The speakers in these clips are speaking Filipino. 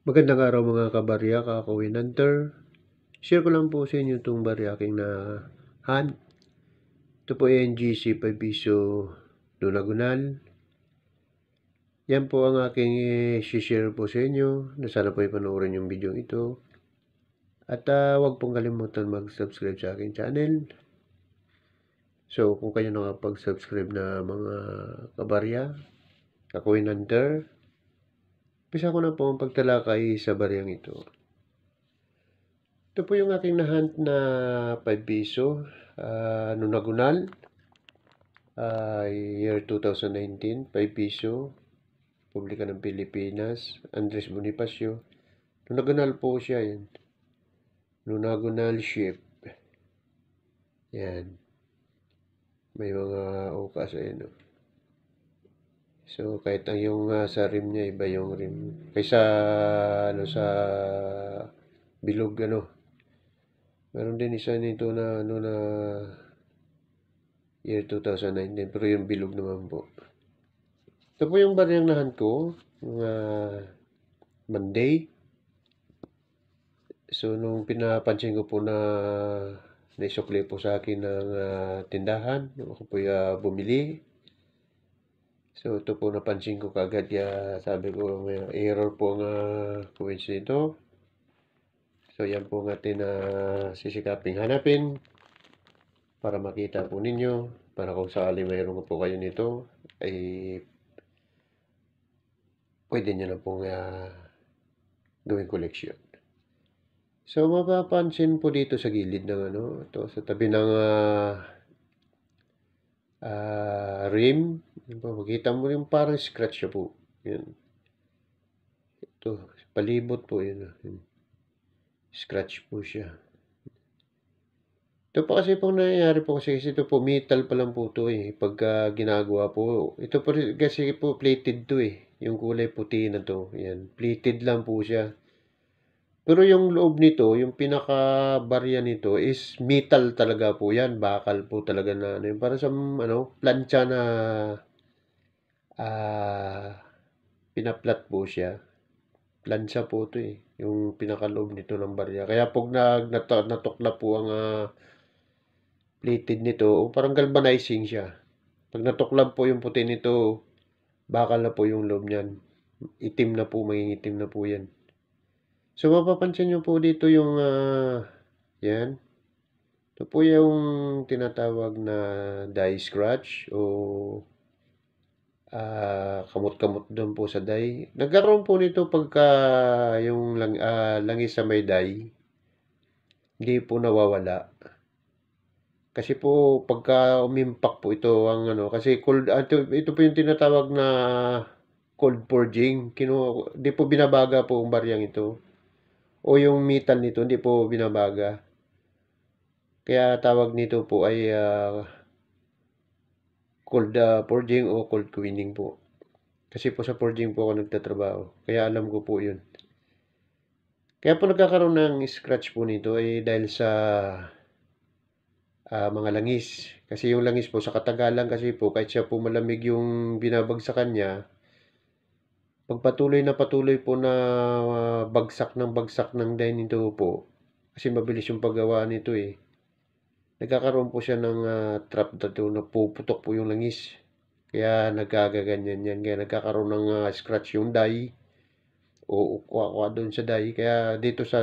Magandang araw mga kabarya, Kakawin Hunter. Share ko lang po sa inyo itong barya aking na hunt. Ito po ay NGC 5 piso lunagunal. Yan po ang aking share po sa inyo. Sana po ipanoorin yung video ito. At huwag pong kalimutan mag-subscribe sa aking channel. So kung kayo nakapag-subscribe na mga kabarya, Kakawin Hunter, umpisa ko na po ang pagtalakay sa baryang ito. Ito po yung aking nahunt na 5 piso lunagunal. Year 2019, 5 piso. Publika ng Pilipinas. Andres Bonifacio. Lunagunal po siya yan. Lunagunal ship. Yan. May mga ukas ayan. So kahit ang yung sa rim niya iba yung rim. Kaysa sa bilog Meron din isa nito na year 2019 pero yung bilog naman po. Ito po yung baryang nahan ko Monday. So nung pinapansin ko po na naisukli po sa akin ng tindahan, ako po bumili. So ito po napansin ko kagad, sabi ko may error po ang coins nito. So yan po ang atin sisikaping hanapin para makita po ninyo, para kung sakali mayroon po kayo nito ay pwede nyo na pong gawing collection. So mapapansin po dito sa gilid ng ito sa tabi ng rim, makita mo yung parang scratch siya po. Yan. Ito, palibot po yun. Scratch po siya. Ito po kasi pong nangyayari po kasi ito po metal pa lang po ito pagka ginagawa po. Ito po kasi po plated to yung kulay puti na to. Yan, plated lang po siya. Pero yung loob nito, yung pinaka-barya nito is metal talaga po yan. Bakal po talaga na para sa plancha na pinaplat po siya. Plancha po ito yung pinaka-loob nito ng barya. Kaya pag natukla po ang plated nito, parang galvanizing siya. Pag natuklap po yung puti nito, bakal na po yung loob niyan. Itim na po, mangingitim na po yan. So, mapapansin nyo po dito yung, yan. Ito po yung tinatawag na die scratch o kamot-kamot doon po sa die. Nagkaroon po nito pagka yung langis sa may die, hindi po nawawala. Kasi po pagka umimpak po ito ang kasi cold, ito po yung tinatawag na cold forging. Hindi po binabaga po ang baryang ito. O yung metal nito, hindi po binabaga. Kaya tawag nito po ay cold forging o cold cleaning po. Kasi po sa forging po ako nagtatrabaho. Kaya alam ko po yun. Kaya po nagkakaroon ng scratch po nito ay dahil sa mga langis. Kasi yung langis po sa katagalan kasi po kahit siya po malamig yung binabagsakan niya, patuloy po na bagsak ng dye nito po. Kasi mabilis yung paggawa nito Nagkakaroon po siya ng trap dito na puputok po yung langis. Kaya nagkagaganyan yan. Kaya nagkakaroon ng scratch yung dye o kuha doon sa dye. Kaya dito sa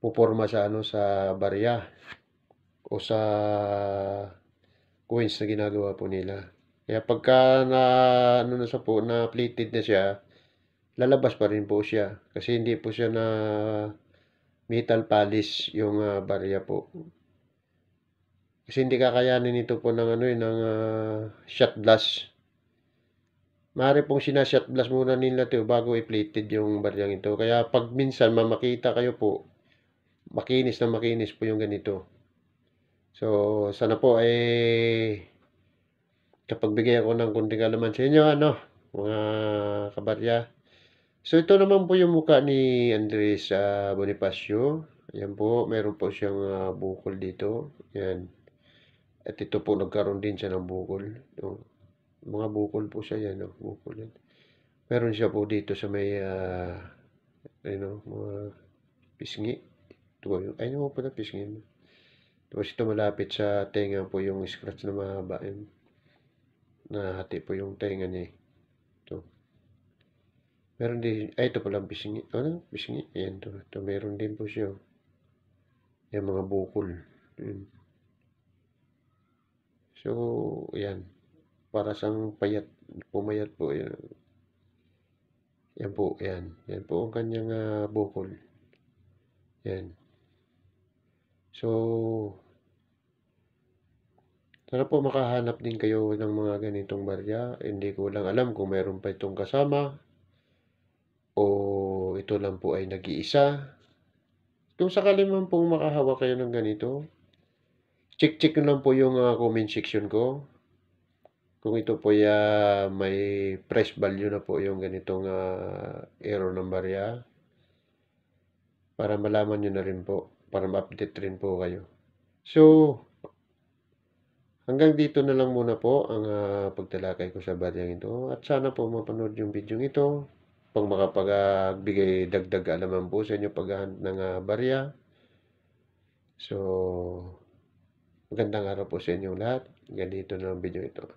puporma sa sa barya o sa coins na ginagawa po nila. Kaya pagka na sa po na plated na siya, lalabas pa rin po siya kasi hindi po siya na metal polish yung barya po. Kasi hindi kakayanin ito po ng ng shot blast. Maaari pong shot blast muna nila ito bago i-plated yung baryang ito. Kaya pag minsan makita kayo po, makinis na makinis po yung ganito. So, sana po kapag bigay ako ng kunting kalaman sa inyo, mga kabarya. So, ito naman po yung mukha ni Andres Bonifacio. Ayan po, meron po siyang bukol dito. Ayan. At ito po, nagkaroon din siya ng bukol. Mga bukol po siya yan, bukol yan. Meron siya po dito sa may, mga pisngi. Ito po yung, ayun po pala pisngi. Tapos ito malapit sa tenga po yung scratch na mahaba yun. Nahati po yung tenga niya eh. Ito. Meron din, ay ito pala ang pisngi. Ano? Pisngi. Ayan to. Ito meron din po siya. Yung mga bukol. Ayan. So, ayan. Para sang payat. Pumayat po. Ayan. Yan po. Ayan. Yan po ang kanyang bukol. Yan. So, sana po makahanap din kayo ng mga ganitong barya. Hindi ko lang alam kung meron pa itong kasama o ito lang po ay nag-iisa. Kung sakali man pong makahawak kayo ng ganito, check nyo lang po yung comment section ko. Kung ito po may price value na po yung ganitong error ng barya. Para malaman nyo na rin po. Para ma-update rin po kayo. So, hanggang dito na lang muna po ang pagtalakay ko sa baryang ito. At sana po mapanood yung video ito pang makapagbigay dagdag alaman po sa inyo paghahanap ng barya. So, magandang araw po sa inyong lahat. Ganito na ang video ito.